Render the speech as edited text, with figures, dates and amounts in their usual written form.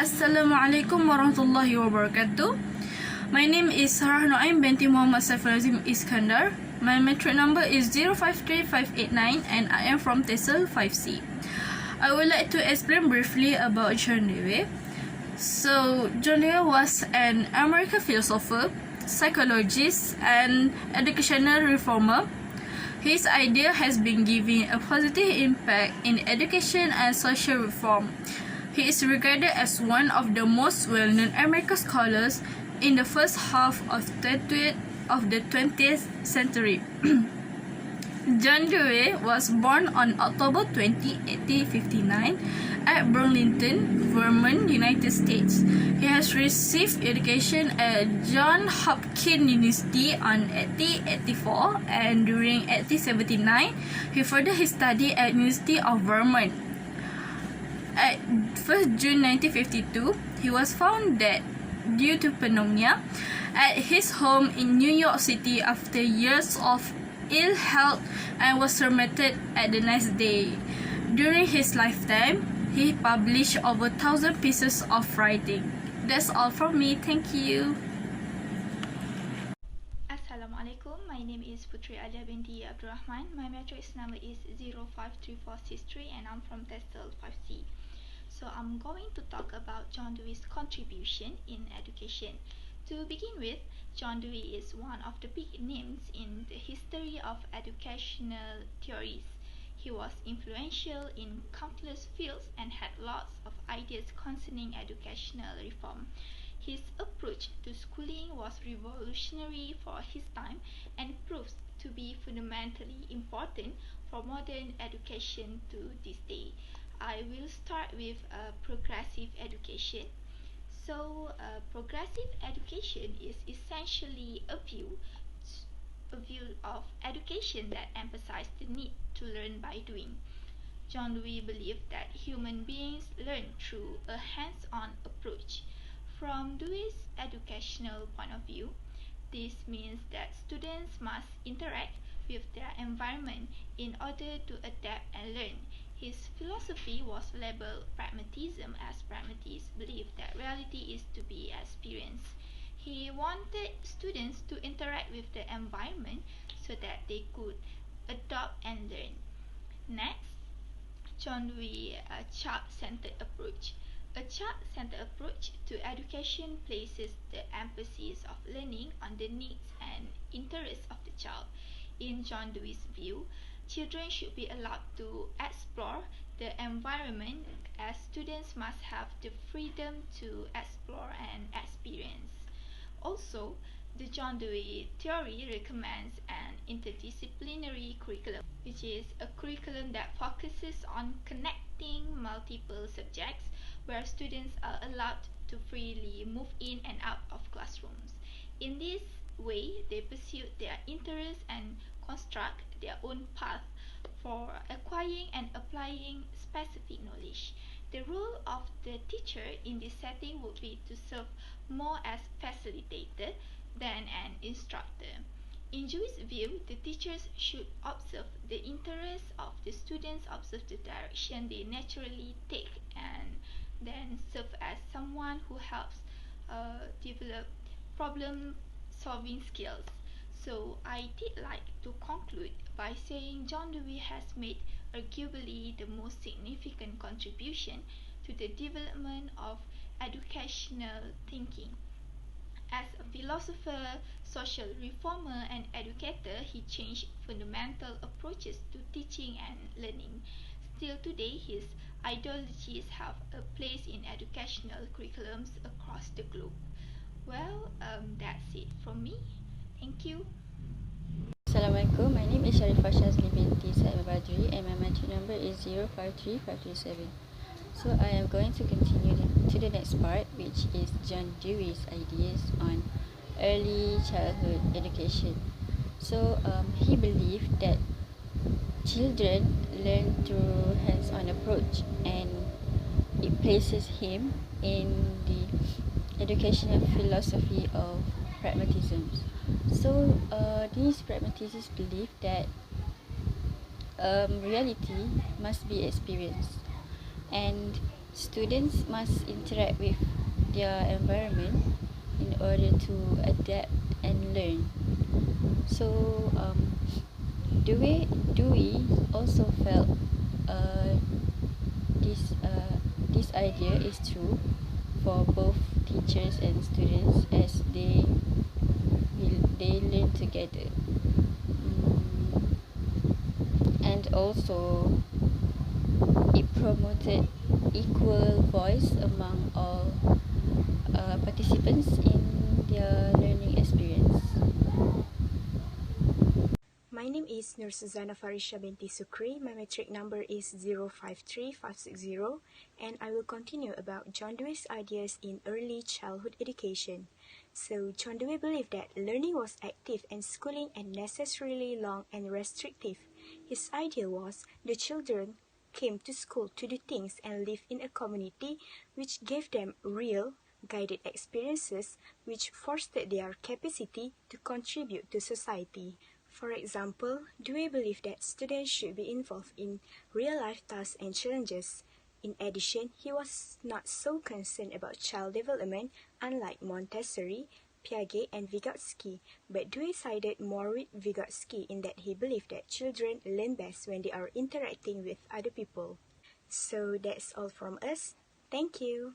Assalamualaikum warahmatullahi wabarakatuh. My name is BINTI MUHAMAD SAIFUNAZIM ISKANDAR. My metric number is 053589 and I am from TESOL 5C. I would like to explain briefly about John Dewey. So, John Dewey was an American philosopher, psychologist, and educational reformer. His idea has been giving a positive impact in education and social reform. He is regarded as one of the most well-known American scholars in the first half of the 20th century. John Dewey was born on October 20, 1859 at Burlington, Vermont, United States. He has received education at Johns Hopkins University on 1884, and during 1879, he furthered his study at University of Vermont. At 1st June 1952, he was found dead due to pneumonia at his home in New York City after years of ill health and was cremated at the next day. During his lifetime, he published over 1,000 pieces of writing. That's all from me. Thank you. Assalamualaikum. My name is Puteri ALIAH binti RAHMAN. My matrix number is 053463 and I'm from TESOL 5C. So I'm going to talk about John Dewey's contribution in education. To begin with, John Dewey is one of the big names in the history of educational theories. He was influential in countless fields and had lots of ideas concerning educational reform. His approach to schooling was revolutionary for his time and proves to be fundamentally important for modern education to this day. I will start with progressive education. So, progressive education is essentially a view of education that emphasizes the need to learn by doing. John Dewey believed that human beings learn through a hands-on approach. From Dewey's educational point of view, this means that students must interact with their environment in order to adapt and learn. His philosophy was labeled pragmatism, as pragmatists believe that reality is to be experienced. He wanted students to interact with the environment so that they could adopt and learn. Next, John Dewey, a child-centered approach. A child-centered approach to education places the emphasis of learning on the needs and interests of the child. In John Dewey's view, children should be allowed to explore the environment, as students must have the freedom to explore and experience. Also, the John Dewey theory recommends an interdisciplinary curriculum, which is a curriculum that focuses on connecting multiple subjects where students are allowed to freely move in and out of classrooms. In this way, they pursue their interests and construct their own path for acquiring and applying specific knowledge. The role of the teacher in this setting would be to serve more as facilitator than an instructor. In Dewey's view, the teachers should observe the interests of the students, observe the direction they naturally take, and then serve as someone who helps develop problem-solving skills. So I did like to conclude by saying John Dewey has made arguably the most significant contribution to the development of educational thinking. As a philosopher, social reformer, and educator, he changed fundamental approaches to teaching and learning. Still today, his ideologies have a place in educational curriculums across the globe. Well, that's it from me. Thank you. Assalamualaikum. My name is SHARIFAH SHAZLEEN binti BAKRI and my matric number is 053537. So I am going to continue to the next part, which is John Dewey's ideas on early childhood education. So he believed that children learn through hands-on approach, and it places him in the educational philosophy of pragmatism. So these pragmatists believe that reality must be experienced. and students must interact with their environment in order to adapt and learn. So Dewey also felt this idea is true for both teachers and students as they learn together. And also it promoted equal voice among all participants in their learning experience. My name is SUZANA FARISHA binti SUKRI. My metric number is 053560, and I will continue about John Dewey's ideas in early childhood education. So, John Dewey believed that learning was active and schooling unnecessarily long and restrictive. His idea was the children came to school to do things and live in a community which gave them real, guided experiences which fostered their capacity to contribute to society. For example, Dewey believed that students should be involved in real-life tasks and challenges. In addition, he was not so concerned about child development, unlike Montessori, Piaget, and Vygotsky, but Dewey sided more with Vygotsky in that he believed that children learn best when they are interacting with other people. So that's all from us. Thank you.